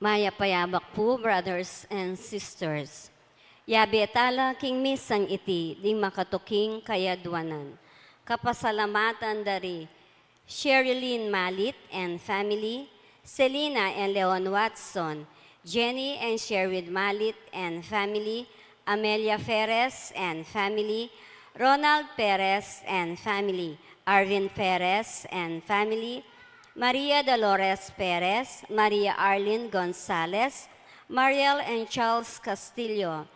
Maya payabak po, brothers and sisters. Yabi etala king misang iti, di makatuking kayadwanan. Kapasalamatan dari Sherilyn Malit and family, Selena and Leon Watson, Jenny and Sherwood Malit and family, Amelia Perez and family, Ronald Perez and family, Arvin Perez and family, Maria Dolores Perez, Maria Arlene Gonzalez, Mariel and Charles Castillo,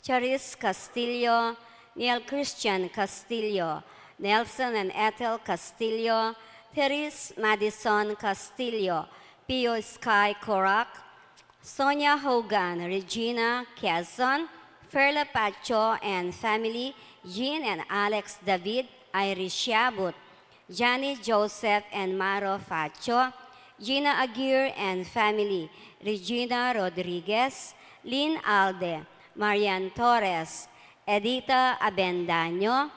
Charis Castillo, Neil Christian Castillo, Nelson and Ethel Castillo, Therese Madison Castillo, Pio Sky Corac, Sonia Hogan, Regina Quezon, Ferla Pacho and family, Jean and Alex David, Irish Yabut, Johnny Joseph and Maro Facho, Gina Aguirre and family, Regina Rodriguez, Lynn Alde, Marian Torres, Edita Abendaño,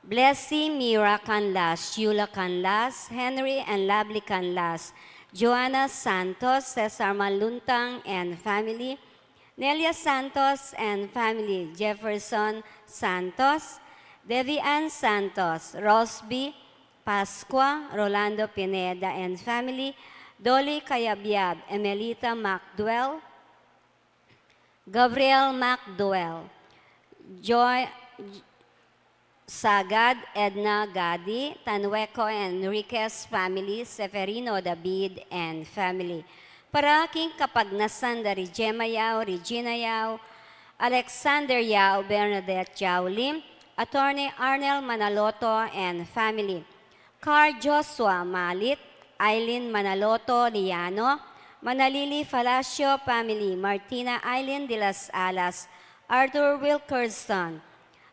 Blessy Mira Canlas, Yula Canlas, Henry and Lovely Canlas, Joanna Santos, Cesar Maluntang and family, Nelia Santos and family, Jefferson Santos, Devian Santos, Rosby Pascua, Rolando Pineda and family, Dolly Cayabyab, Emelita MacDwell, Gabriel MacDwell, Joy Sagad, Edna Gadi, Tanueco and Enriquez family, Severino David and family. Para aking kapagnasan dari Gemma Yao, Regina Yao, Alexander Yao, Bernadette Yao Lim, Attorney Arnel Manaloto and family. Carl Joshua Malit, Eileen Manaloto Liano, Manalili Falacio family, Martina Eileen de las Alas, Arthur Wilkerson,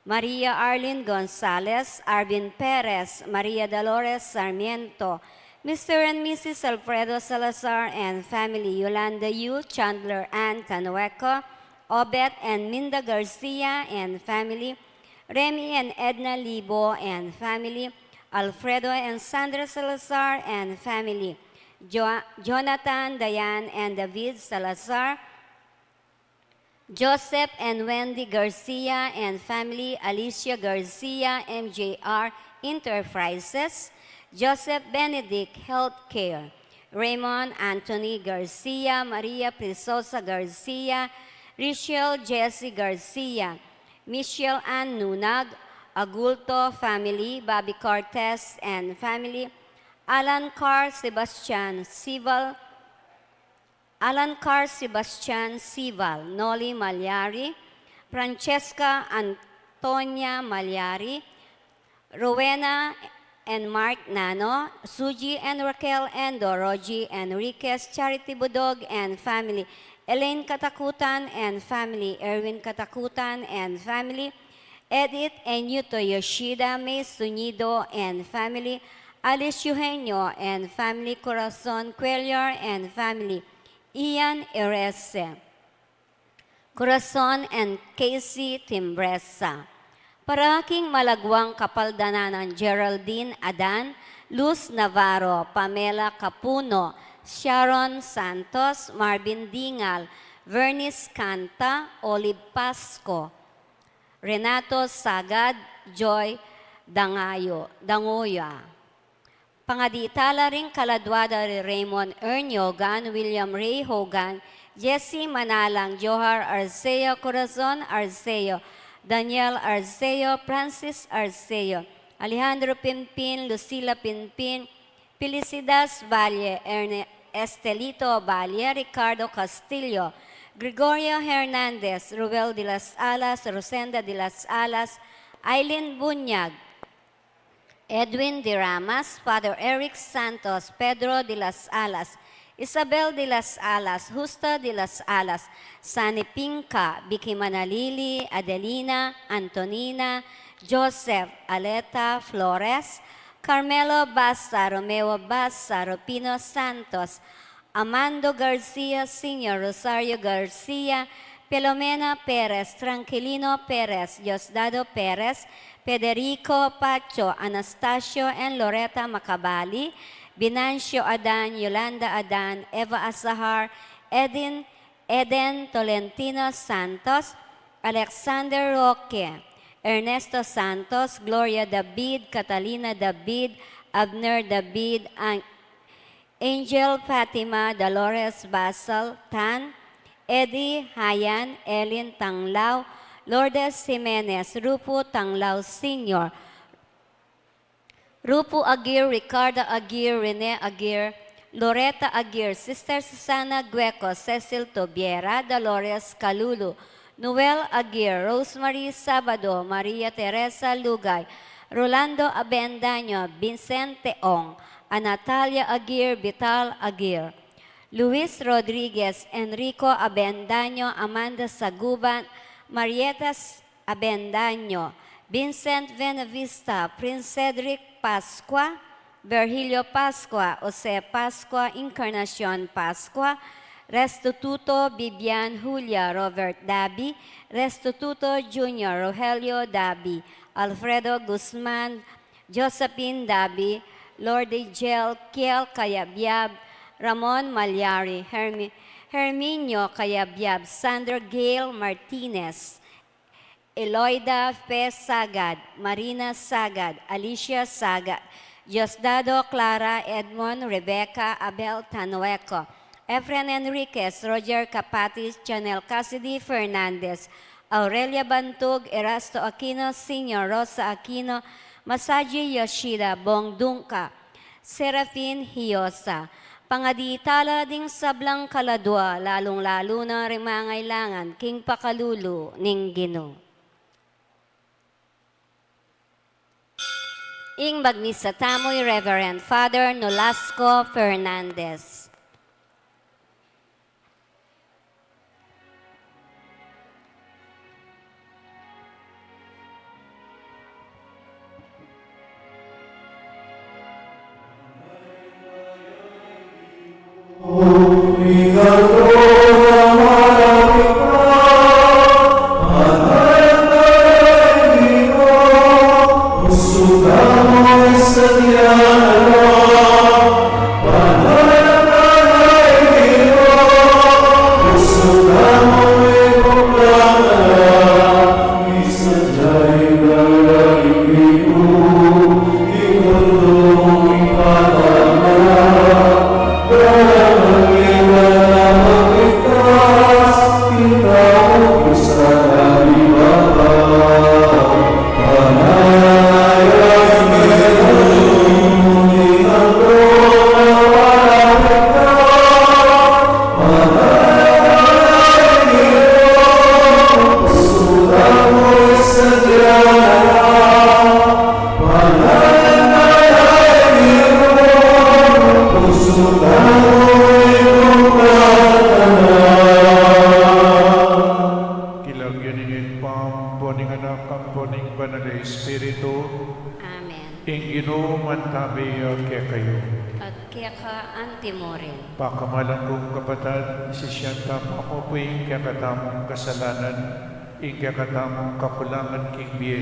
Maria Arlene Gonzalez, Arvin Perez, Maria Dolores Sarmiento, Mr. and Mrs. Alfredo Salazar and family, Yolanda Yu, Chandler Ann Tanueco, Obet and Minda Garcia and family, Remy and Edna Libo and family, Alfredo and Sandra Salazar and family, Jonathan, Diane and David Salazar, Joseph and Wendy Garcia and family, Alicia Garcia, MJR Enterprises, Joseph Benedict Healthcare, Raymond Anthony Garcia, Maria Prisosa Garcia, Richelle Jesse Garcia, Michelle Ann Nunag, Agulto family, Bobby Cortez and family, Alan Carr Sebastian Sival, Noli Malyari, Francesca Antonia Malyari, Rowena and Mark Nano, Suji and Raquel and Doroji Enriquez, Charity Budog and family, Elaine Katakutan and family, Erwin Katakutan and family, Edith and Yuto Yoshida, May Sunido and family, Alice Eugenio and family, Corazon Cuellar and family, Ian Erese, Corazon and Casey Timbresa. Para aking malagwang kapaldananan Geraldine Adan, Luz Navarro, Pamela Capuno, Sharon Santos, Marvin Dingal, Vernice Canta, Olive Pasco, Renato Sagad, Joy Dangoya. Pangaditala ring kaladwada Raymond Ernyogan, William Ray Hogan, Jesse Manalang, Johar Arceo, Corazon Arceo, Daniel Arceo, Francis Arceo, Alejandro Pimpin, Lucila Pimpin, Felicidas Valle, Estelito Valle, Ricardo Castillo, Gregorio Hernandez, Ruel de las Alas, Rosenda de las Alas, Aileen Bunyag, Edwin de Ramas, Father Eric Santos, Pedro de las Alas, Isabel de las Alas, Justa de las Alas, Sani Pinca, Vicky Manalili, Adelina, Antonina, Joseph, Aleta Flores, Carmelo Bassa, Romeo Bassa, Rupino Santos, Amando Garcia Sr., Rosario Garcia, Pelomena Perez, Tranquilino Perez, Diosdado Perez, Federico Pacho, Anastasio and Loretta Macabali, Binancio Adan, Yolanda Adan, Eva Azahar, Eden Tolentino Santos, Alexander Roque, Ernesto Santos, Gloria David, Catalina David, Abner David, Angel Fatima, Dolores Basal Tan, Eddie Hayan, Elin Tanglao, Lourdes Jimenez, Rupo Tanglao Sr., Rupo Aguirre, Ricardo Aguirre, Rene Aguirre, Loretta Aguirre, Sister Susana Gueco, Cecil Tobiera, Dolores Calulu, Noel Aguirre, Rosemary Sabado, Maria Teresa Lugay, Rolando Abendaño, Vincente Ong, Natalia Aguirre, Vital Aguirre, Luis Rodriguez, Enrico Abendaño, Amanda Saguban, Marieta Abendaño, Vincent Benavista, Prince Cedric Pascua, Virgilio Pascua, Jose Pascua, Encarnacion Pascua, Restituto Bibian Julia, Robert Dabi, Restituto Jr., Rogelio Dabi, Alfredo Guzman, Josephine Dabi, Lord Gel Kiel Kayabyab, Ramon Malyari, Herminio Kayabyab, Sandra Gail Martinez, Eloida P. Sagad, Marina Sagad, Alicia Sagad, Diosdado Clara Edmond, Rebecca Abel Tanueco, Efren Enriquez, Roger Capatis, Chanel Cassidy Fernandez, Aurelia Bantug, Erasto Aquino Sr., Rosa Aquino, Masaji Yoshida, Bong Dungka, Serafin Hiosa, pangaditala ding sablang kaladwa, lalong-lalo na rimangailangan, king pakalulu, ning Ginoo. Ing Magnisa Tamoy, Reverend Father Nolasco Fernandez. Pakamalang kong kapatid, sisiyanta mo ako po'y kakatamong kasalanan, ikakatamong kakulangan king biye,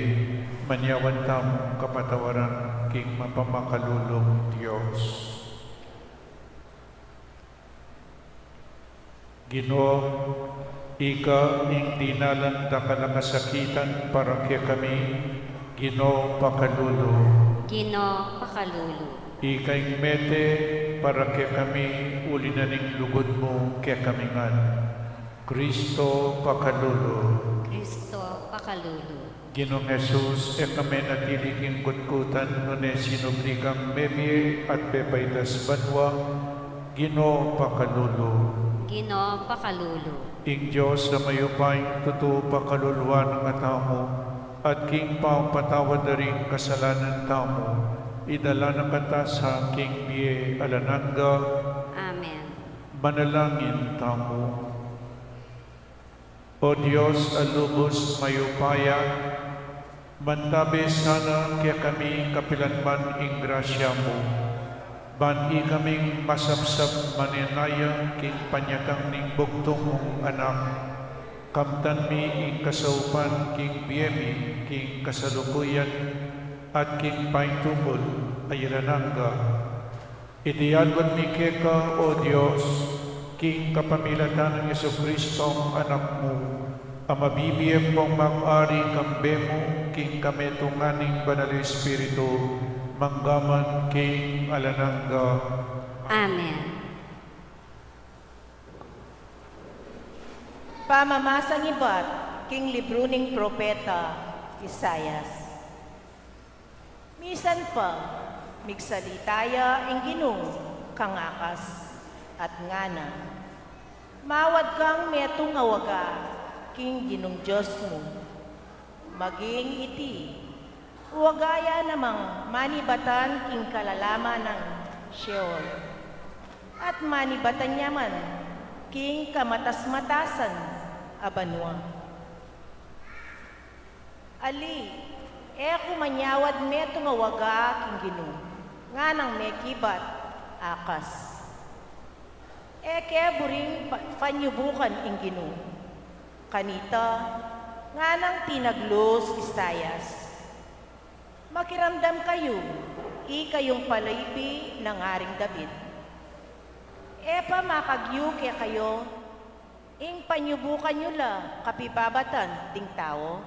manyawan tamong kapatawaran king mapamakalulong Diyos. Ginoo, ika ing dinalan da kalakasakitan para kaya kami, Ginoo pakalulo. Ginoo pakalulu. Ika'y mete para kaya kami uli na ning lugod mo kaya kami ngan. Kristo pakalulo. Kristo pakalulu. Ginoong Jesus, kami natiliging kutkutan no ne sinubligang mebye at pepaitas banwa, Ginoo pakalulo. Ginoo pakalulu. Ing Diyos na mayupay, totoo pakaluluan ng atamo, at king pampatawad na rin kasalanan tamo, idala na kata sa king biye alananga. Amen. Manalangin tamo. O Diyos, alubos mayupaya, mantabi sana kaya kami kapilanman ing grasya mo. Bani kaming masapsap maninaya king panyakang ning bugtong mong anak. Kamtan mi ing kasaupan king biyemi king kasalukuyan at king paintubol ay ranangga. Itiyadwan mi keka, O Diyos, king kapamilatan ng Yesu Kristong anak mo, ang mabibiyem pong mag-ari kambemo, king kametunganing banal Espiritu, manggaman king alanangga. Amen. Pamamasang iba't king libro ning propeta Isayas. Misan pa, migsalitaya ing Ginoo kangakas at ngana. Mawad kang metong awaga king Ginong Diyos mo. Maging iti, uwagaya namang manibatan king kalalama ng Sheol. At manibatan yaman king kamatas-matasan abanwa. Ali, kumanyawad metong awaga king Ginoo, nga nang mekibat akas. Buring panyubukan ing Ginoo, kanita, nga nang tinaglos Isayas. Makiramdam kayo, kayong palaypi ng Haring David. Makagyu kaya kayo, ing panyubukan nyo la kapibabatan ting tao.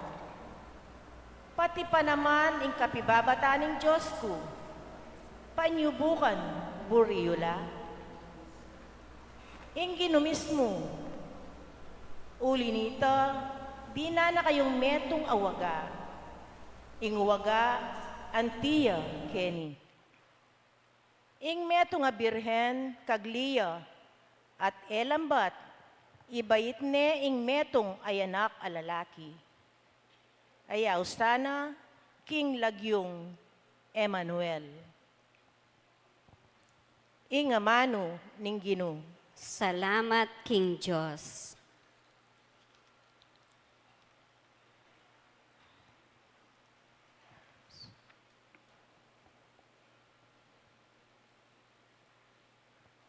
Pati pa naman ing kapibabatan ng Diyos ko, panyubukan buriyo la. Ing Ginoo mismo, uli nita, di na kayong metong awaga, ing waga antiya Kenny. Ing metong nga birhen kagliya at elambat, ibayit ne ing metong ayanak alalaki. Ayaw sana, king lagyong Emmanuel. Ing amano ning Ginoo. Salamat, King Diyos.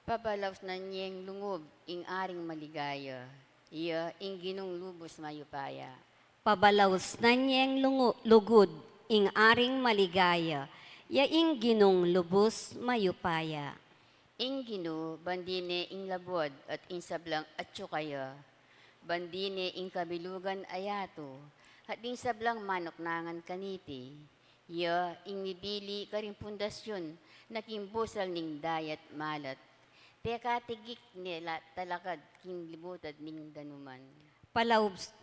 Pabalaws na niyeng lungob, ing aring maligaya, iya ing Ginong lubos mayupaya. Pabalaws na niyeng lugod, ing aring maligaya, yaing Ginong lubos mayupaya. Ing Ginoo, bandine ing labod at ing sablang atyo kaya, bandine ing kabilugan ayato, at ing sablang manok nangan kaniti, iya ing nibili karing pundasyon, naking busal ning dayat malat, teka tigik nila talakad king libutad ning danuman.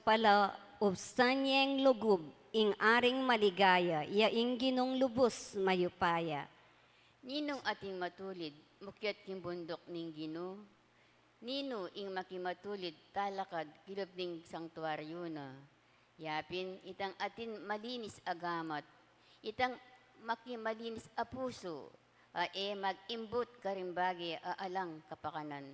Palaubsan niyeng lugub, ing aring maligaya, yaing Ginong lubos mayupaya. Ninong ating matulid, mukyat king bundok ning Ginoo, nino ing makimatulid talakad kilob ning sangtuaryo na. Yapin itang atin malinis agamat, itang makimalinis a puso, mag-imbut karimbagi aalang kapakanan.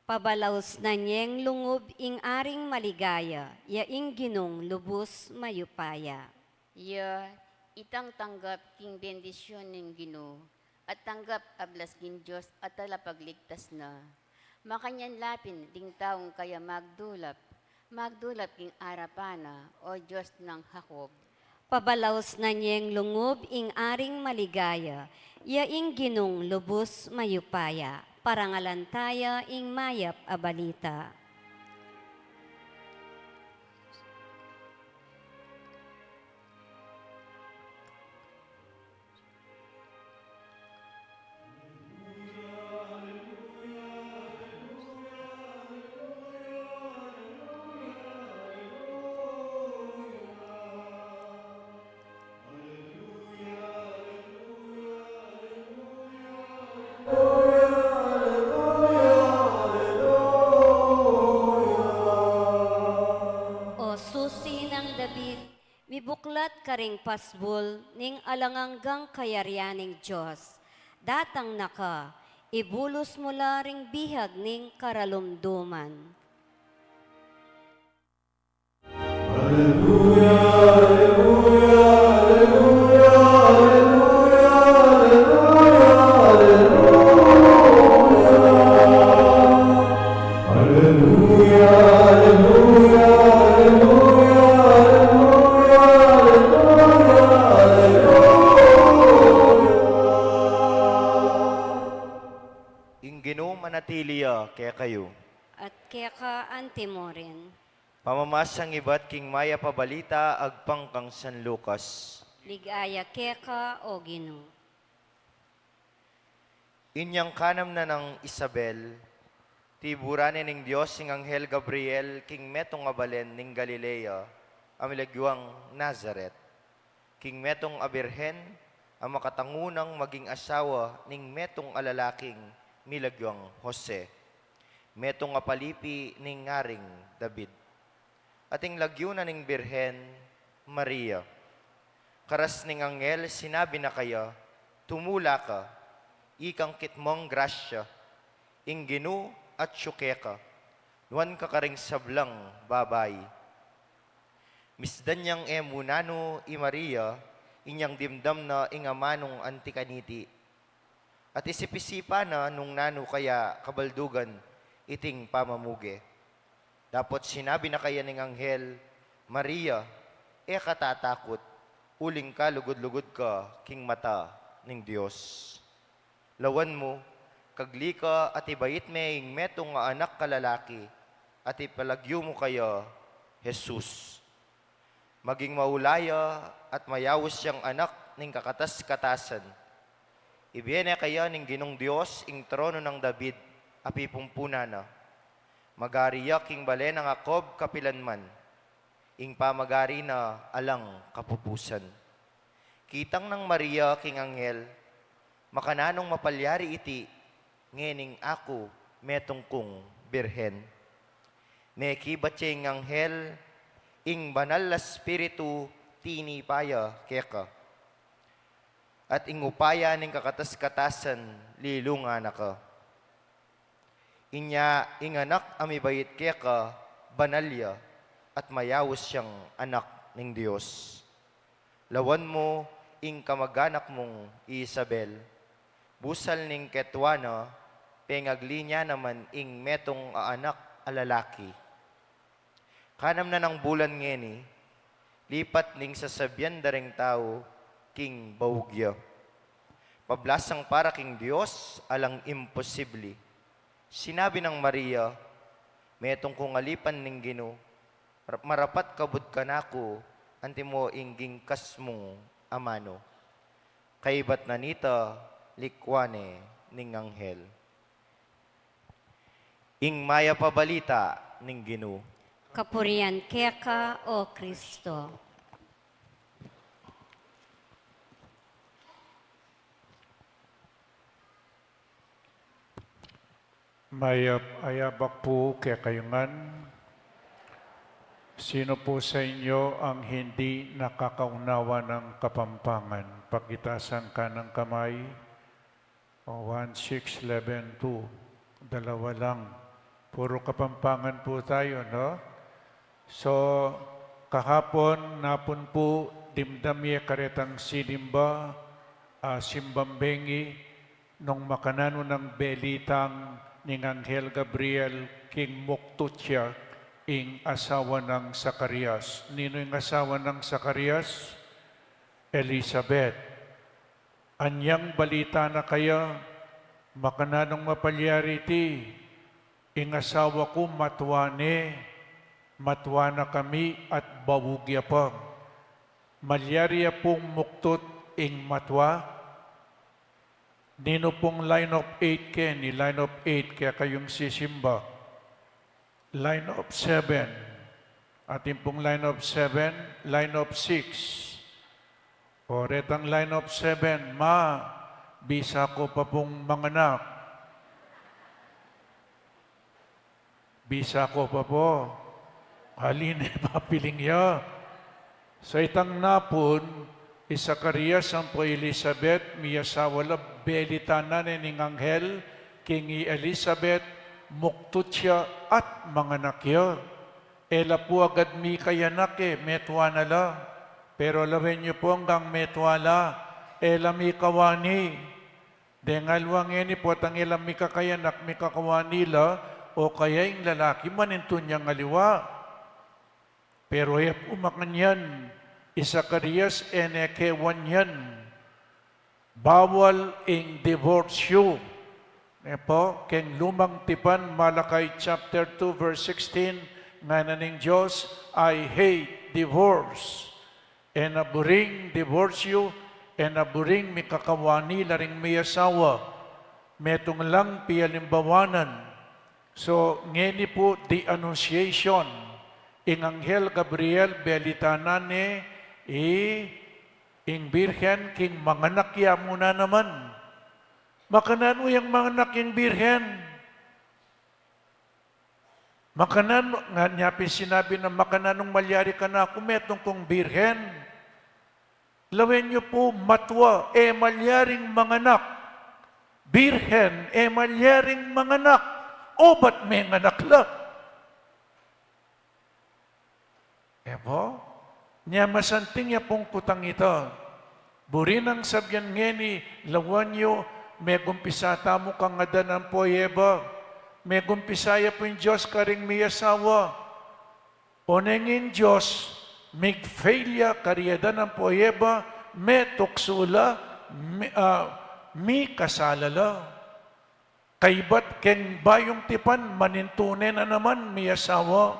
Pabalaws na niyeng lungub, ing aring maligaya, yaing Ginong lubos mayupaya. Ya, itang tanggap king bendisyon ning Ginoo, at tanggap ablas king Diyos at talapagligtas na. Makanyan lapin ding taong kaya magdulap king arapana o Diyos ng Hakob. Pabalaws na niyeng lungub, ing aring maligaya, yaing Ginong lubos mayupaya. Parangalan tayo, ing mayap a balita. O susi ng David, mibuklat karing pasbul ning alanganggang kayaryaning Diyos. Datang naka, ibulos mula ring bihag ning karalumduman. Ing Ginoo manatiliya kaya kayo. keka antimorin. Pamamasang iba't king maya pabalita agpang kang San Lucas. Ligaya keka o Ginoo. Inyang kanam na ng Isabel, tiburanin ng Diyos ng Anghel Gabriel king metong abalen ning Galilea, amilagywang Nazaret. King metong abirhen, ang makatangunang maging asawa ning metong alalaking milagywang Jose. Metong apalipi ning ngaring David. Ating lagyunan ning birhen, Maria. Karas ning anghel, sinabi na kaya, tumula ka, ikang kitmong grasya, ingginu at syukeka, nuwan ka karing sablang babay. Misdan niyang emunano i Maria, inyang dimdam na ingamanong antikaniti. At isipisipa na nung nano kaya kabaldugan, iting pamamuge. Dapat sinabi na kaya ng anghel, Maria, katatakot, uling ka, lugod-lugod ka, king mata ng Diyos. Lawan mo, kagli ka at ibayit may metong nga anak kalalaki, at ipalagyo mo kaya, Jesus. Maging maulaya at mayawos siyang anak ng kakatas-katasan. Ibiyene kaya ng Ginong Diyos ing trono ng David, api pumpuna na. Magariya king bale ng Jacob kapilanman, ing pamagari na alang kapupusan. Kitang ng Maria king anghel, makananong mapalyari iti, ngening ako metong kong birhen. Nekibat siya ing anghel, ing banal na spiritu tinipaya keka. At ing upaya ning kakatas-katasan lilunga na ka. Inya ing anak amibayit keka banalya at mayawos siyang anak ng Diyos. Lawan mo ing kamag-anak mong Isabel, busal ning ketwana, pengagli niya naman ing metong anak alalaki. Kanam na ng bulan ngeni, lipat ning sasabyan daring tao, king baugya. Pablasang para king Diyos, alang imposible. Sinabi ng Maria, metong kung alipan ning Ginoo, marapat kabud ka nako, anti mo ingging kas mong amano. Kaibat na nita, likwane ning anghel. Ing maya pabalita ning Ginoo. Kapurian keka o Kristo. May ayabak po kaya kayungan. Sino po sa inyo ang hindi nakakaunawa ng Kapampangan? Pagitasan ka ng kamay. 1, 6, 11, 2. Dalawa lang. Puro Kapampangan po tayo, no? So, kahapon, napon po, dimdamye karetang sinimba, simbambengi, nung makanano ng belitang ning Anghel Gabriel, King Moctutya, ing asawa ng Zacarias. Nino yung asawa ng Zacarias? Elizabeth. Anyang balita na kaya, makananong mapalyari ti, ing asawa ko matwane, matwana kami at bawugya pa. Malyariya pong muktut ing matwa. Nino pong line of 8 ke, ni line of 8 kaya kayong sisimba. Line of 7. Ating pong line of 7, line of 6. O retang line of 7, ma, bisa ko pa pong manganak. Bisa ko pa po. Halin, mapiling ya. Sa itang napon, Zacarias ang po Elizabeth, miyasawala belitanan ning anghel, kingi Elizabeth, muktutya at mga nakya. Ela po agad mi kayanak metwa na la. Pero lawen niyo po hanggang metwa la, ela mi kawani. Dengalwang eni po tang ela mi kakayanak, mi kakawani la, o kaya yung lalaki manintun niyang aliwa. Pero hep umakanyan, Zacarias enekewan yan. Bawal ing divorsyo. po, keng lumang tipan, Malakay chapter 2, verse 16, nga naning Diyos, I hate divorce, and aburing divorce you, and aburing mi kakawani laring may asawa, metong lang pialimbawanan. So, ngeni po, the Annunciation, ing Anghel Gabriel, belitanane, ing Birhen, king manganak ya muna naman. Makanan mo yung manganak yung Birhen. Makanan, nga niya sinabi na makanan nung malyari ka na ako, metong kong Birhen. Lawin niyo po, matwa, malyaring manganak. Birhen, malyaring manganak. O ba't may nganak lang? Po, niya masanting niya pong kutang ito. Burinang sabyan ngeni, lawan niyo, may gumpisata mo kang adanan po yeba. May gumpisaya po yung Diyos karing may asawa. O nengin Diyos, may failya kariyadanan po yeba, may tuksula, may kasalala. Kaybat ken bayong tipan, manintune na naman may asawa.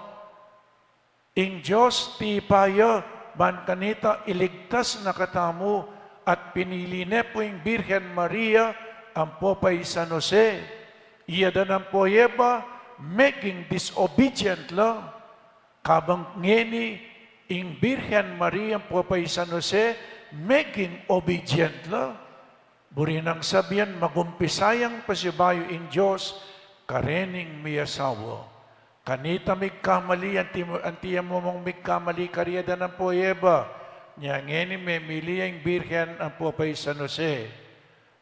Ing Diyos ti paya, ban kanita iligtas na katamo, at pinili ne po yung Birhen Maria, ang popay San Jose. Iyada ng poyeba, making disobedient la. Kabang ngeni, ing Birhen Maria, ang popay San Jose, making obedient la. Burinang sabihan, magumpisayang pasibayo ing Diyos, karening may asawa. Kanita may kamali, antiya mo mong may kamali, karyada ng poyeba. Nya ngeni may mili ang Birhen, ang popay San Jose.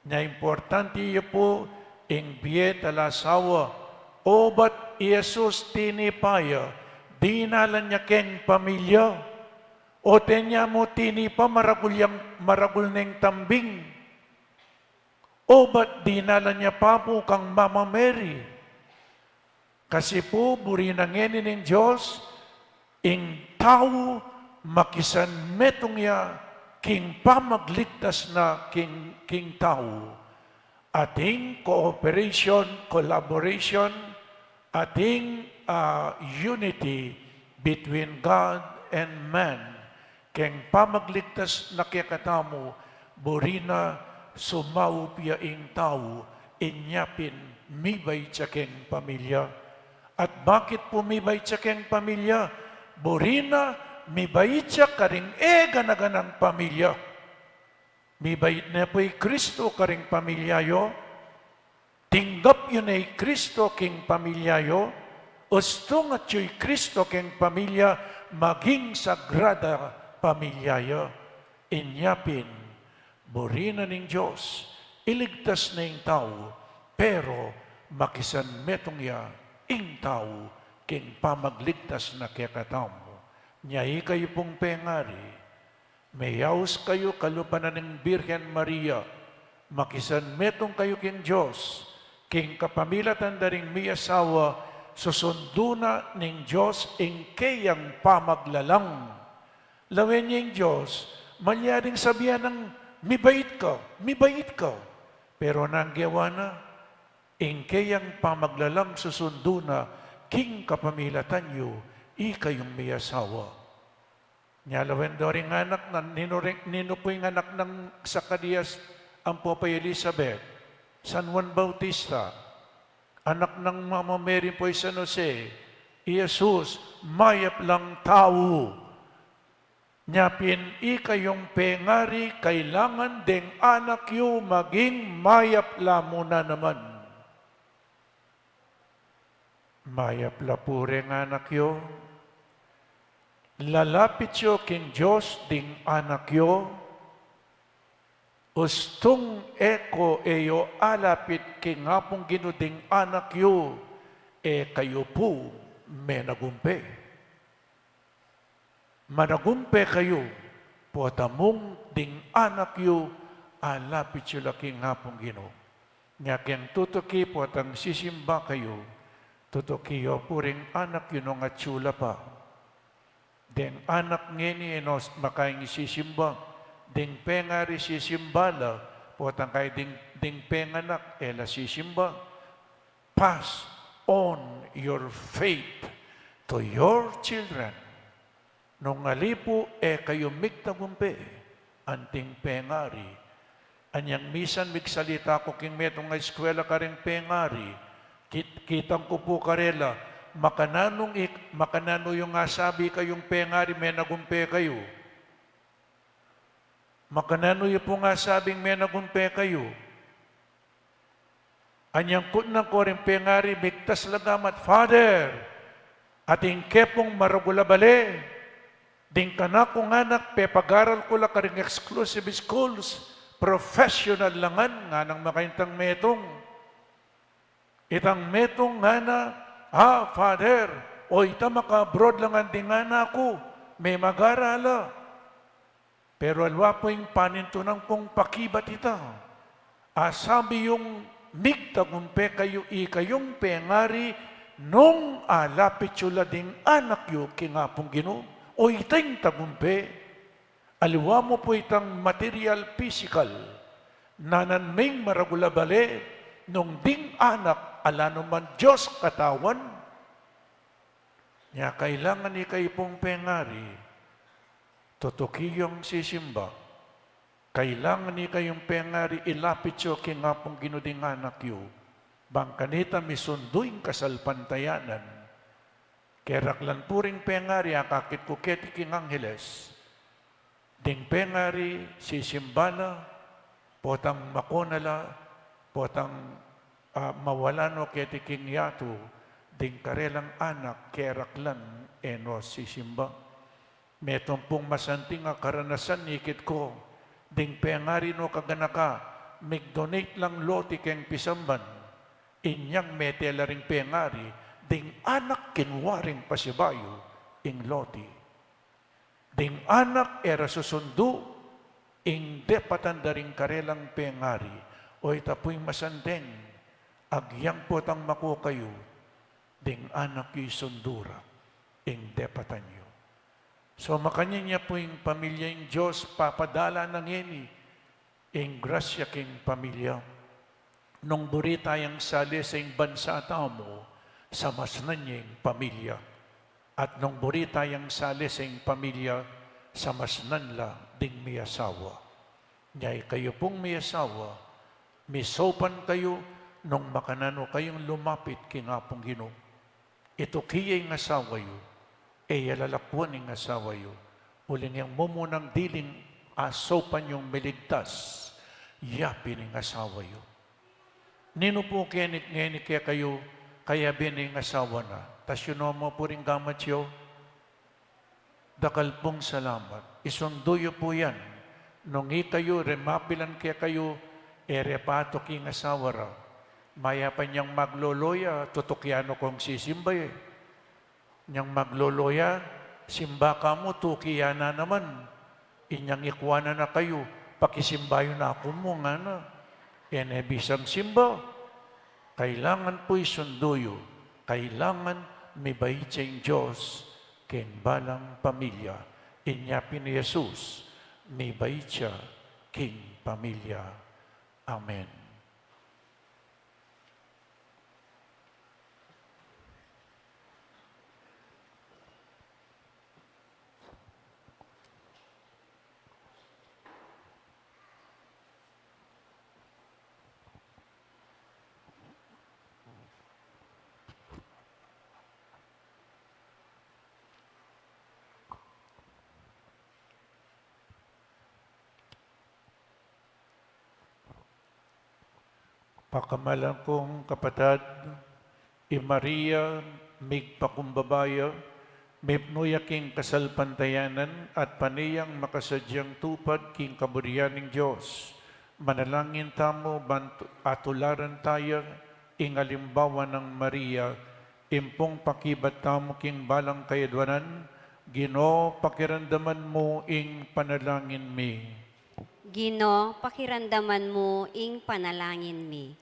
Nya importante iyo po, ing biye talasawa, o ba't Yesus tinipaya, di nalan niya keng pamilya, o tenya mo tinipa maragul neng tambing, o ba't di nalan niya papo kang Mama Mary? Kasi po, buri na ngeni ng Diyos, ing tao makisan metong ya, king pamagligtas na king tao. Ating cooperation, collaboration, ating unity between God and man. Keng pamagligtas na kiyakatamo, burina sumaupya ing tao, inyapin mibay tsa keng pamilya. At bakit pumibay tsa keng pamilya? Burina mibay tsa karing ganaganang pamilya. Mibay na po'y Kristo karing pamilyayo. Tinggap yun ay Kristo king pamilyayo. Usto nga tiya'y Kristo king pamilya, maging sagrada pamilyayo. Inyapin, burina ng Diyos, iligtas na yung tao, pero makisan metong ya, ing tao, king pamagligtas na kekatamo. Nyai kayo pong pengari, mayaos kayo kalupanan ng Birhen Maria, makisan metong kayo king Diyos, king kapamilatan daring may asawa, susundo na ng Diyos ing kayang pamaglalang. Lawin niya yung Diyos, malyaring sabihan ng mibait ka. Pero nanggawa na, ing kayang pamaglalang susundo na, king kapamilatan nyo, ikayong may asawa. Nyalawen do ring anak na nino po yung anak ng Zacarias ang Popay Elizabeth, San Juan Bautista, anak ng Mama Mary po San Jose, Jesus, mayap lang tao. Nyapin ikayong pengari, kailangan deng anak yu maging mayap la muna naman. Mayap la pure ng anak yu. Lalapit yo king Diyos ding anak yo, ustong eko eyo alapit king hapong ginuding anak yo, kayo po may nagumpe. Managumpe kayo, potamong ding anak yo, alapit yo laking hapong gino. Nyakeng tutuki potang sisimba kayo, tutuki yo puring anak yo nung atsula pa. Deng anak ngeni enos makaing isisimba, deng pengari sisimbala, potang kay ding penganak ela sisimba, pass on your faith to your children. Nung alipo kayo migtagumpe, anting pengari. Anyang misan migsalita ko king metong nga eskwela ka rin pengari. Kitang ko po karela, makanano yung nga sabi kayong pengari, may nagumpe kayo. Makanano yung po nga sabing may nagumpe kayo. Anyang kunang ko rin pengari, bigtas lagamat, Father, ating kepong maragulabale, ding kana kong anak, pepagaral ko lang ka rin exclusive schools, professional langan, nga nang makaintang metong. Itang metong nga na, Father, o ita maka-abroad langan din nga na ako, may mag-arala. Pero alwa po yung panintunang kong pakibat ita. Sabi yung migtagumpe kayo ikayong pengari nung alapit yula ding anak yu kingapong Ginoo. O itang tagumpe, aliwa mo po itang material physical na nanming maragulabale nung ding anak ala naman Diyos katawan. Nya kailangan ni kayo pong pengari, tutukiyong sisimba. Kailangan ni kayong pengari ilapit yo kingapong ginuding anak yu. Bangkanita misunduing kasalpantayanan. Keraklan puring pengari akakit kuketi king Angeles. Ding pengari sisimbana, potang makonala, potang mawalano keti king yatu, ding karelang anak keraklan eno sisimba. Metong pong masanting nga karanasan nikit ko, ding pengari no kaganaka, mig-donate lang loti keng pisamban, inyang metela ring pengari, ding anak kinwaring pasibayo, ing loti. Ding anak era susundo, ing depatanda ring karelang pengari, o itapoy masandeng, agyang potang mako kayo, ding anak yu sundura, ing depatan yu. So makanya niya po yung pamilya yung Diyos, papadala ng ini, yung grasya king pamilya. Nung buri tayong sali sa yung bansa tamo, sa masnan niya yung pamilya. At nung buri tayong sali sa yung pamilya, sa masnan la ding may asawa. Nyay kayo pong may asawa, misopan kayo, nung makanano kayong lumapit kingapong Ginoo. Ito kiyay ng asawa yu, lalakwan ng asawa yu. Uling yung mumunang diling asopan yung miligtas, yapi ng asawa yu. Nino po kenit ngayon kaya kayo, kaya bining asawa na. Tas yun mo po rin gamat yu, dakal pong salamat. Isunduyo po yan. Nung kayo, remapilan kaya kayo, repato king asawa ra. Maya pa niyang magloloya, tutukyano kong sisimbay. Niyang magloloya, simba ka mo, tukiya na naman. Inyang ikwana na kayo, pakisimbayo na ako mo nga na. Bisang simba. Kailangan po'y sunduyo. Kailangan may bait siyang Diyos, king balang pamilya. Inyapin ni Jesus, may bait siya, king pamilya. Amen. Pakamalan kong kapatid, Maria, migpakumbabaya, mipnuya king kasalpantayanan at paniyang makasadyang tupad king kaburiyaning Diyos. Manalangin tamo, atularan tayo, ingalimbawa ng Maria, impong pakibat tamo king balang kayadwanan, Ginoo, pakiramdaman mo ing panalangin mi. Gino, pakiramdaman mo ing panalangin mi.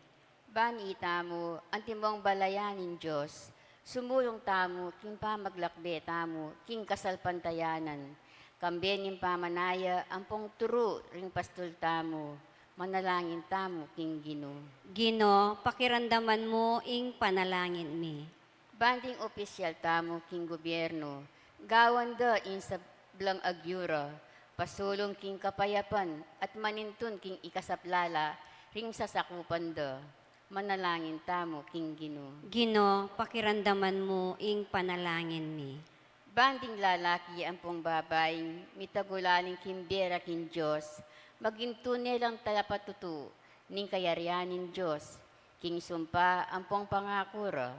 Bani tamo, antimong balayanin Diyos, sumulong tamo, king pamaglakbe tamo, king kasalpantayanan, kamben yung pamanaya, ampong turo ring pastol tamo, Manalangin tamo, King Ginoo. Gino, pakiramdaman mo ing panalangin mi. Banding opisyal tamo, King Gobyerno, gawan da in sa blang agyura, pasulong King kapayapan, at manintun King ikasaplala, ring sasakupan da. Manalangin tamo, King Ginoo. Gino, pakiramdaman mo ing panalangin mi. Banding lalaki ang pong babaeng mitagulaling kimbera kin Diyos, maging tunay lang talapatutu, ning kayarianin Diyos, king sumpa ang pong pangakura,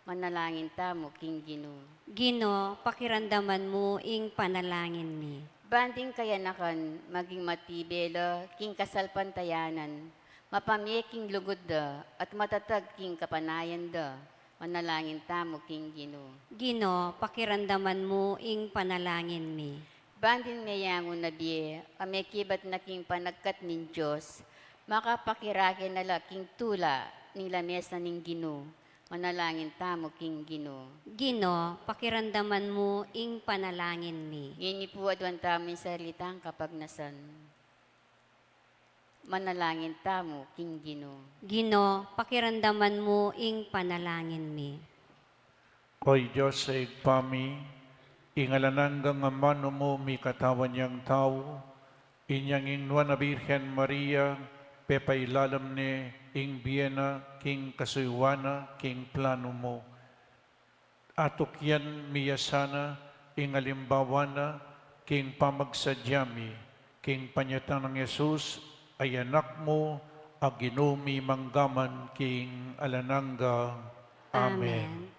manalangin tamo, King Ginoo. Gino, pakiramdaman mo ing panalangin mi. Banding kayanakan, maging matibela, king kasalpantayanan, mapamyeking lugod da, at matatag king kapanayan da, manalangin tamo, King Ginoo. Gino, pakiramdaman mo ing panalangin mi. Banding mayangon na biye, ame kibat na king panagkat nin Diyos, makapakirakin na laking tula, ning lamesa ning Ginoo. Manalangin tamo, King Ginoo. Gino, pakiramdaman mo ing panalangin mi. Ngini po adwan tamo yung salitang kapagnasan. Manalangin tamo, King Ginoo. Gino, pakiramdaman mo ing panalangin mi. Oy Diyos sa igpami, ingalananggang amano mo mi katawan niyang tao, inyang ingnuan na Birhen Maria, pepailalam ni ing biyena, king kasuywana, king plano mo. Atok yan miyasana, ing alimbawana, king pamagsadyami, king panyatan ng Yesus, ay anak mo, aginumi manggaman, king alananga. Amen.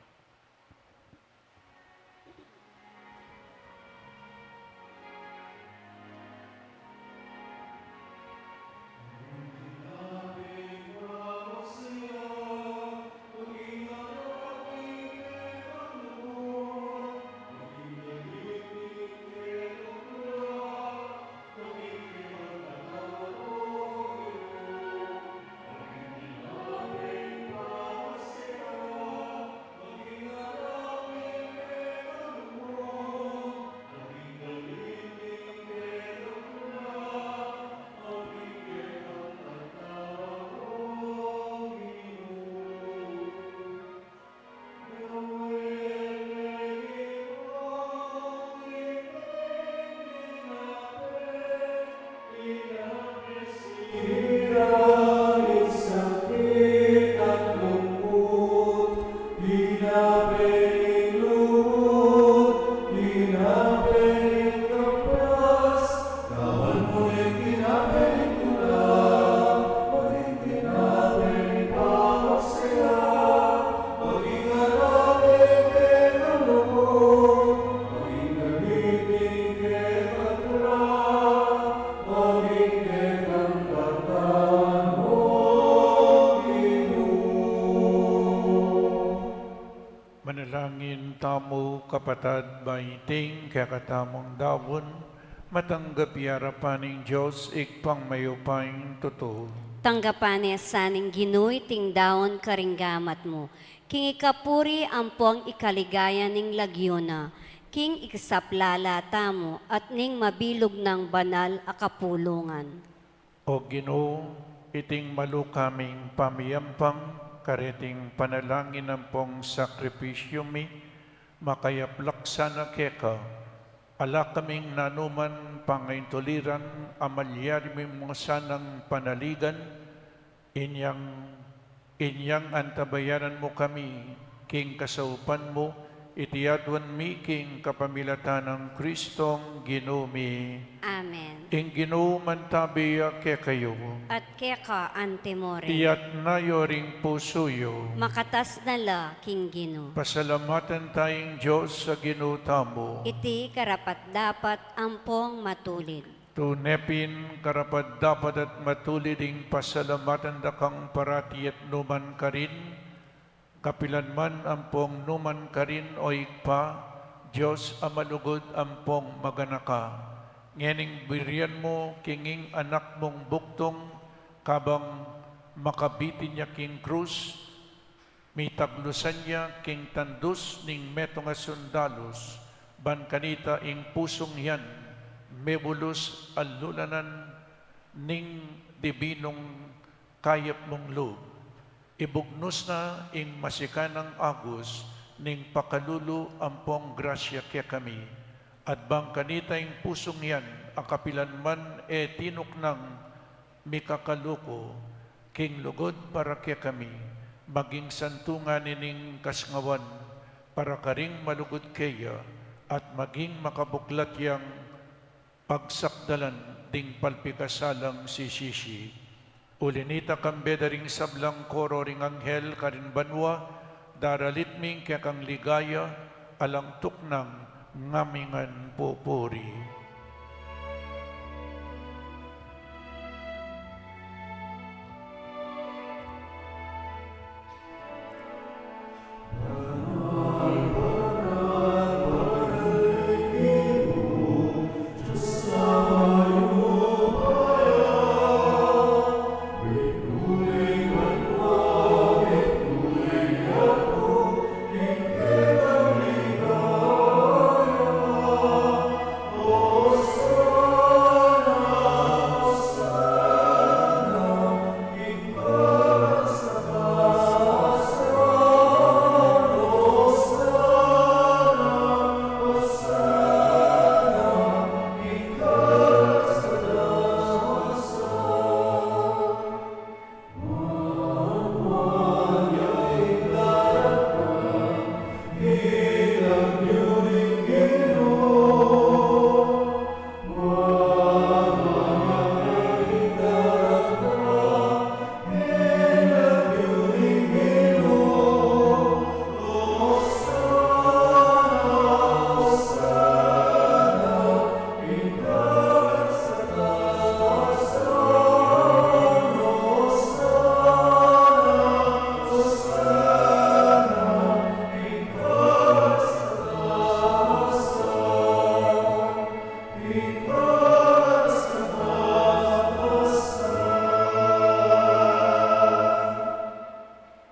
Manalangin tamo kapatad baiting kakatamong dawon, matanggap yarapan ng Diyos ikpang mayupaing totoo. Tanggapan ni saning ginuy ting daon karinggamat mo. King ikapuri ampong ikaligaya ning lagyona. King ikasaplala tamo at ning mabilog ng banal akapulungan. O Ginoo, iting malu kaming pamiyampang, kareting panalangin ng pong sakripisyo mi, makayaplak sana keka, ala kaming nanuman pangaintuliran, amalyari mi mga sanang panaligan, inyang antabayaran mo kami, king kasaupan mo, itiyadwan mi king kapamilatan ng Kristong Ginumi. Amen. Ing ginuman tabiya ke kayo, At keka antemore. iyat na yoring pusuyo. Makatas na la, King Gino. Pasalamatan tayong Diyos sa ginutamo. Iti karapat dapat ampong matulid. Tunepin karapat dapat at matuliding pasalamatan da kang parati at numan karin. Kapilan man ampong numan karin o ikpa, Diyos amalugod ampong maganaka. Ngening birian mo kinging anak mong buktong, kabang makabitin niya king krus, may taglusan niya king tandus ning metong asundalos, ban kanita ing pusong yan, mebulus alulanan ning dibinong kayap mong loob. Ibugnos na ing masikanang agos, ning pakalulu ampong grasya kaya kami. At bang kanitayong pusong yan, akapilan man tinuknang mikakaluko, king lugod para kaya kami, maging santungan nining kasngawan, para karing malugod kaya, at maging makabuklat yang pagsakdalan ding palpikasalang sisisi. Ulinita kambe daring sablang koro ring anghel karin banwa, daralit ming kaya kang ligaya, alang tuknang ngamingan pupuri.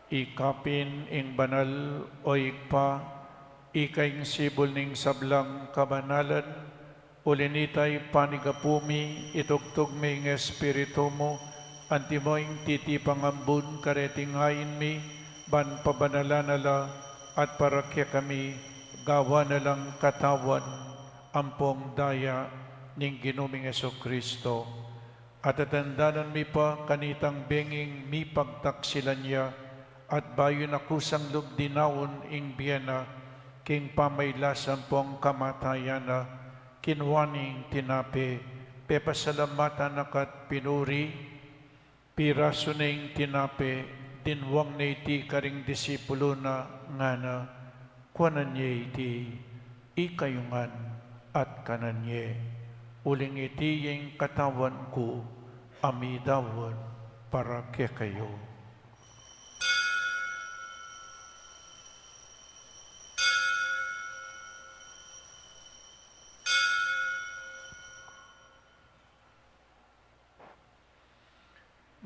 Ikapin ing banal o ikpa, ikaing sibol ning sablang kabanalan, ulinitay panigapumi, itugtog mi ng espiritu mo, antimoing titipangambun karetingayin mi, ban pabanalanala, at parakya kami, gawa na lang katawan, ampong daya, ning ginuming Kristo. At atandanan mi pa kanitang benging mi pagtaksilan niya, at bayon akusang lugdinaon ing biyana, king pamaylasan pong kamatayana, kinwaning tinape, pepasalamatan akat pinuri, piraso na ing tinape, dinwang na iti karing disipulo na ngana, kuanan niya iti, ikayungan at kanan niya. Uling iti yung katawan ko, amidawan para kaya kayo.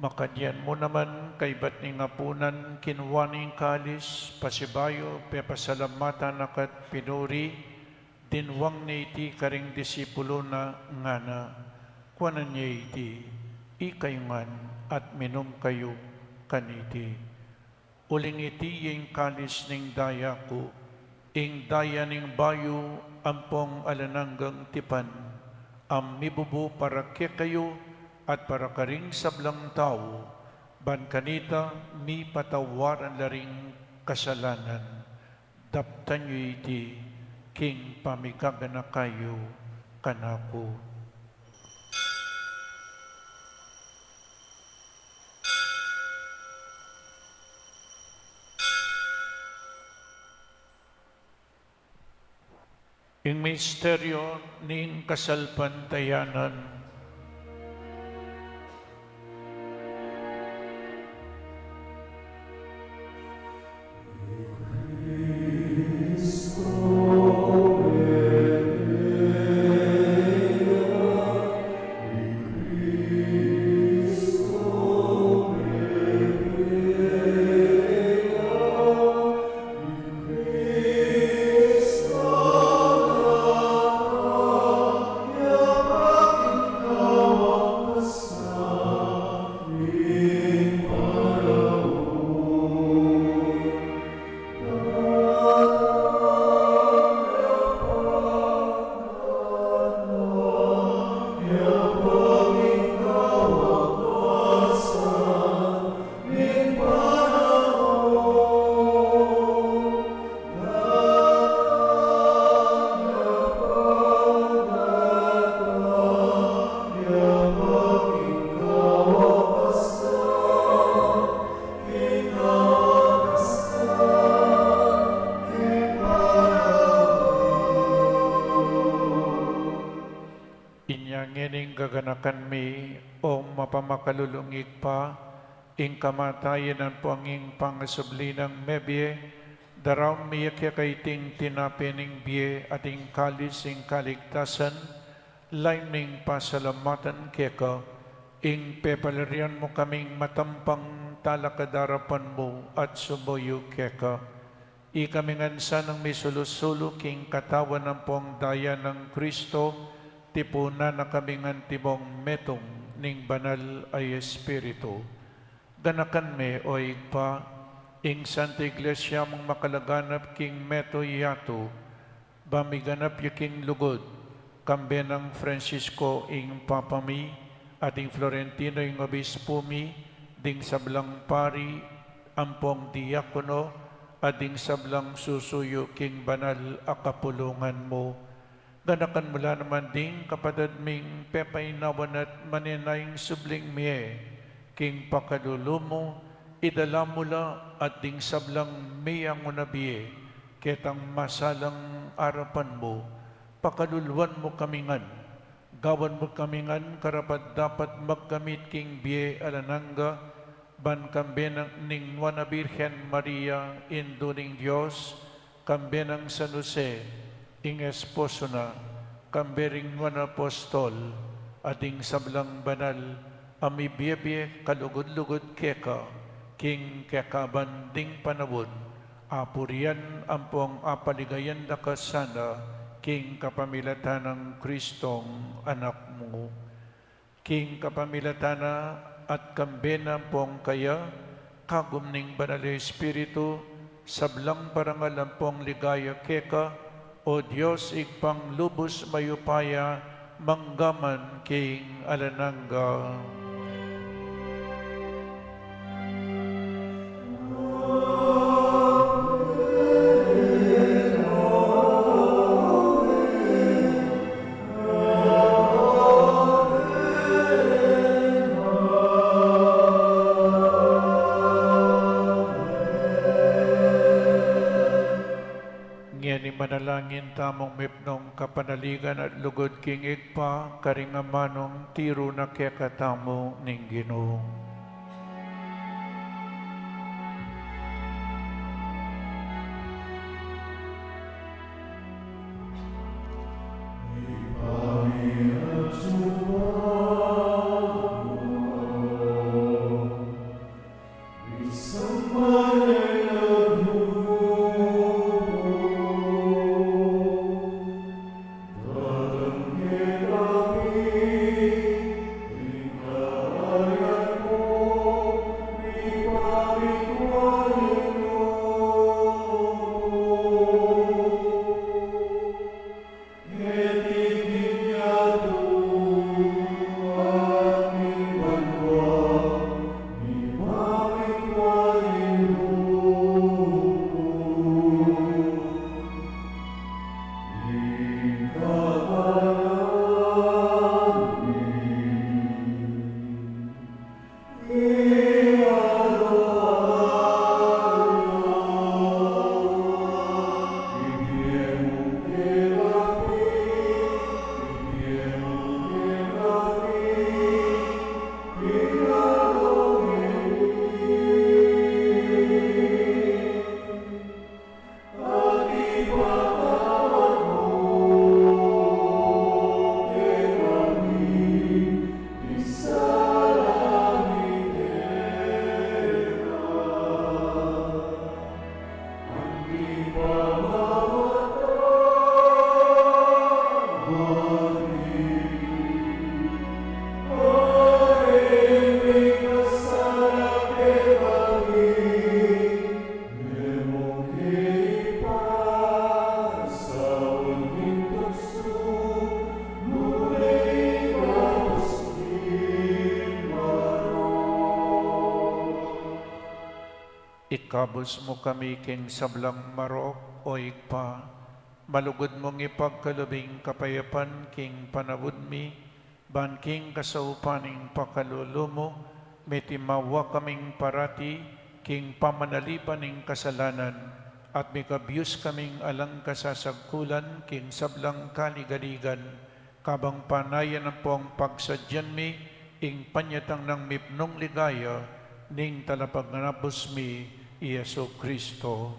Makadyan mo naman kay ba't ni ngapunan kinwaning kalis, pasibayo, pepasalamatan akat pinuri, dinwang ni iti karing disipulo na ngana, kuanan niya iti, ikayungan at minom kayo kaniti. Uling iti yung kalis ning daya ko, ing daya ning bayo, ampong alananggang tipan, am mibubu para kaya kayo, at para karing sablang tao, ban kanita mi patawaran laring kasalanan, daptan nyo iti, king pamigagana kayo kanako. Ing misteryo ning kasalpantayanan, kanmi o mapamakalulungig pa, ing kamatayan ang puanging pangasubli ng mebye, daraw miya kaiting tinapining biye ating kalis ing kaligtasan, laiming pasalamatan keka, ing pepalarian mo kaming matampang talakadarapan mo at sumoyo keka. Ikamingansa ng misulusulo king katawan ng pong daya ng Kristo, tipuna na kamingan tibong metong ning banal ay Espiritu. Ganakan me o igpa, ing Santa Iglesia mong makalaganap king meto yato, bamiganap yaking lugod, kambe ng Francisco ing papami, ating Florentino ing obispo mi, ding sablang pari, ampong diakono, ading sablang susuyo king banal akapulungan mo. Ganakan mula naman ding kapadad ming pepainawan at maninayang subling miye, king pakadulo mo, idala mula at ding sablang miyang unabiye, ketang masalang arapan mo, pakaduluan mo kamingan, gawan mo kamingan karapat dapat magkamit king biye alananga, ban kambe ng ningwa na Birhen Maria, induning Diyos, kambe ng San Jose, ing esposo na, kambe ring wan apostol, ating sablang banal, amibiyebye kalugod-lugod keka, king kekaban ding panawon, apurian ampong apaligayan da kasana, king kapamilatan ng Kristong anak mo. King kapamilatana at kambena pong kaya, kagum ning banal Espiritu, sablang parangal pong ligaya keka, o Diyos igpang lubos mayupaya, manggaman king alananga. Manalangin tamong mipnong kapanaligan at lugod king igpa, karingamanong tiro na kekatamo ning Ginoong. Ikabos mo kami king sablang marok o igpa, malugod mong ipagkalubing kapayapan king panawod mi, ban king kasaupaning pakalulo mo, metimawa kaming parati king pamanalipan ning kasalanan, at mikabiyos kaming alang kasasagkulan king sablang kaligaligan, kabang panayan ang pong pagsadyan mi, ing panyatang ng mipnong ligaya, ning talapag nanapos mi, Yeso Kristo.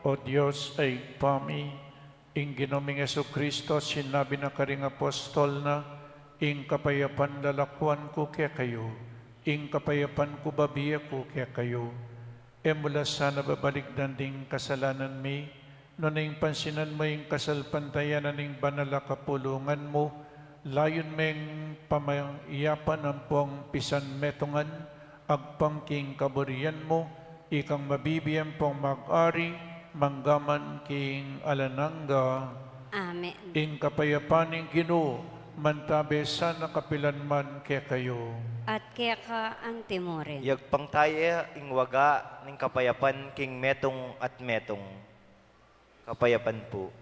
O Diyos ay pami, ing ginoming Yesu Kristo, sinabi na karing apostol na, ing kapayapan lalakwan ko kaya kayo, ing kapayapan ko babiya ko kaya kayo. E mula sana babalik danding kasalanan mi, noning pansinan mo ing kasalpantayan ning banala kapulungan mo, layon meng pamayapan ang pong pisan metongan, agpangking kaburian mo, ikang mabibiyan pong mag-ari, manggaman king alananga, Amen. ing kapayapaning Ginoo, mantabe sana kapilan man kaya kayo. At kaya ka ang timorin. Yagpang tayo ing waga ning kapayapan king metong at metong. Kapayapan po.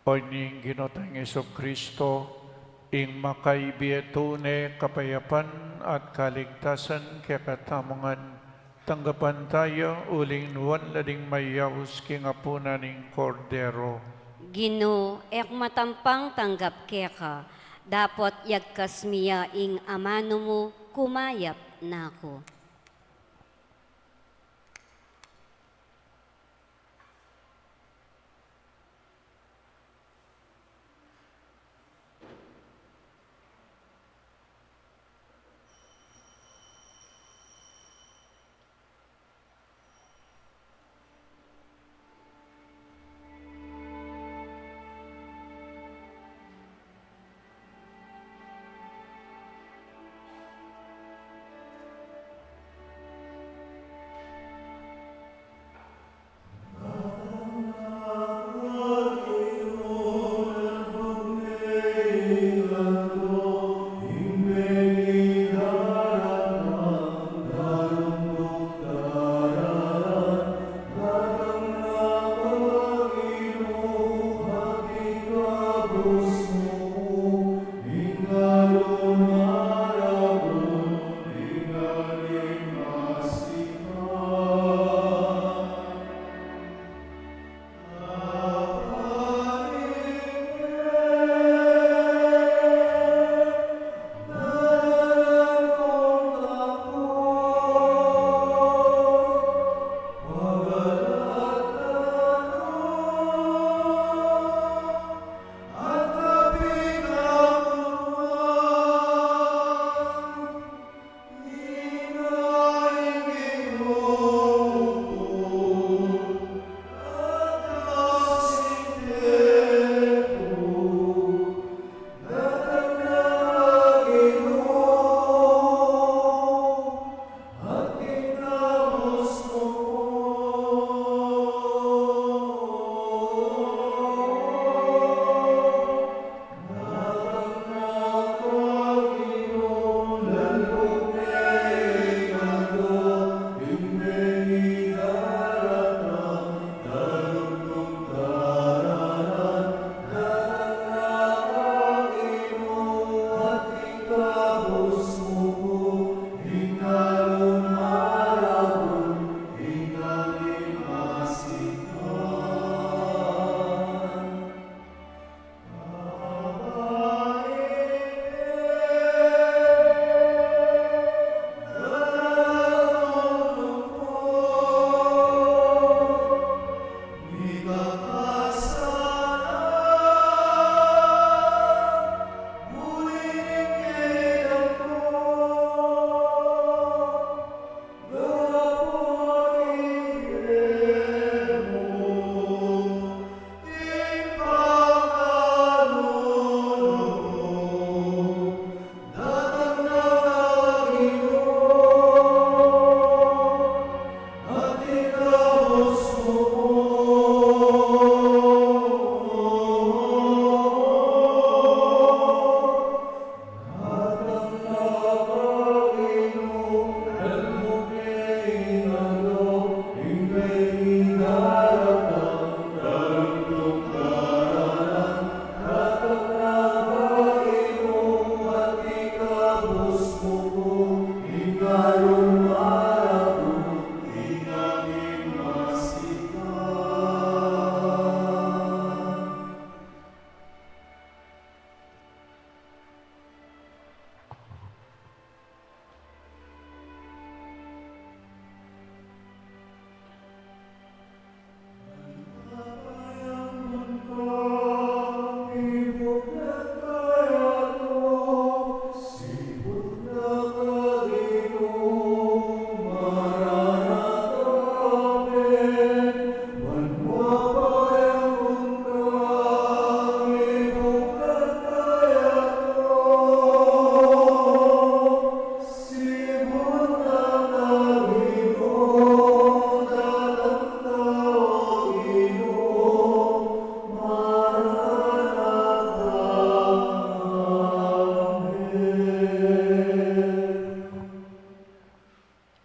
O ning ginotang Yeso Kristo, ing makaibiyatune kapayapan at kaligtasan kaya katamangan, tanggapan tayo uling nuwan lading mayawus king apuna ning kordero. Ginoo, ek matampang tanggap kaya ka, dapat yagkas miya ing amano mo, kumayap na ako.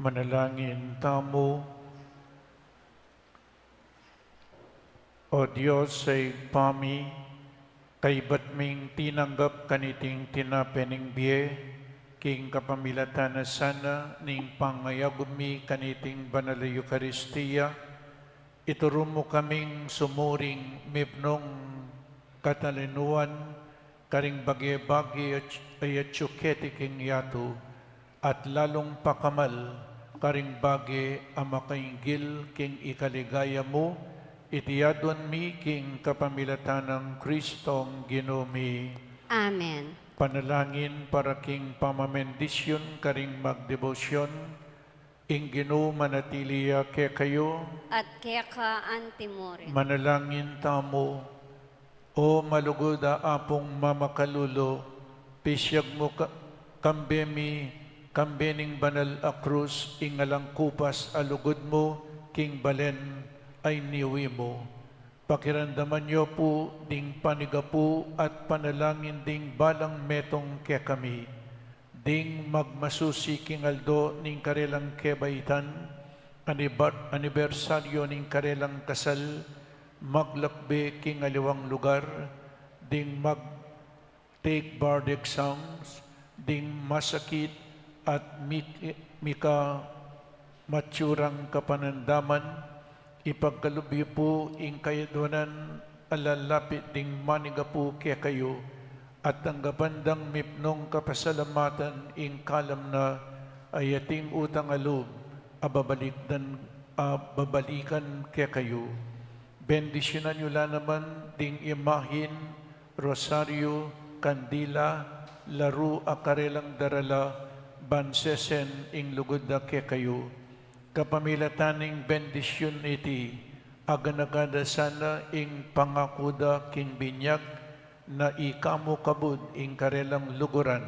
Manalangin tamo. O Diyos ay pami, kay batming tinanggap kaniting tinapening biye, king kapamilatan na sana ning pangayagumi kaniting banal na Eucharistia, ituro mo kaming sumuring mipnong katalinuan, karing bagye-bagye ay atsuketi king yato, at lalong pakamal, karing bagye amakainggil king ikaligaya mo, itiyadon mi king kapamilatan ng Kristong ginumi. Amen. Panalangin para king pamamendisyon karing magdebosyon, ing Ginoo manatiliya ke kayo, At keka antimore. manalangin tamo. O malugod apong mamakalulo, pisyag mo kambemi, kambening banal a krus, ingalang kupas alugod mo, king balen ay niwi mo. Pakiramdaman niyo po ding panigapu at panalangin ding balang metong ke kami. Ding magmasusi king aldo ning karelang kebaitan, anibersaryo ning karelang kasal, maglakbe king aliwang lugar, ding mag take board exams, ding masakit at mika matsurang kapanandaman, ipagkalubyo po ing kayaduanan alalapit ding maniga po kaya kayo, at ang gabandang mipnong kapasalamatan ing kalam na ayating utang alub, babalikan kaya kayo. Bendisyonan nyo lang naman ding imahin, rosaryo, kandila, laro akarelang darala, bansesen ing lugod na kaya kayo. Kapamilataning bendisyon iti, aganagada sana ing pangakuda king binyag, na ikamo kabud ing karelang luguran,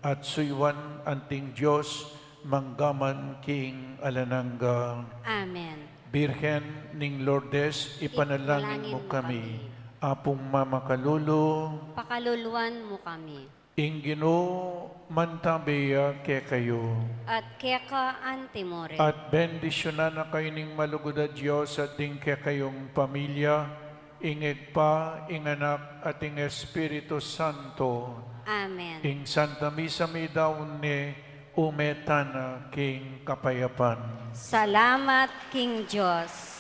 at suywan anting Diyos, manggaman king alanangga. Amen. Birhen ning Lourdes, ipanalangin mo kami. Apong mamakalulo, Pakaluluan mo kami. ing Ginoo mantabeya ke kayo. At keka antimore. At bendisyonan na kayo ning malugod a Diyos at ding ke kayong pamilya, ingeg pa, ing anak at ing Espiritu Santo, Amen. ing Santa Misa mi daon ni umetana king kapayapan. Salamat, King Diyos.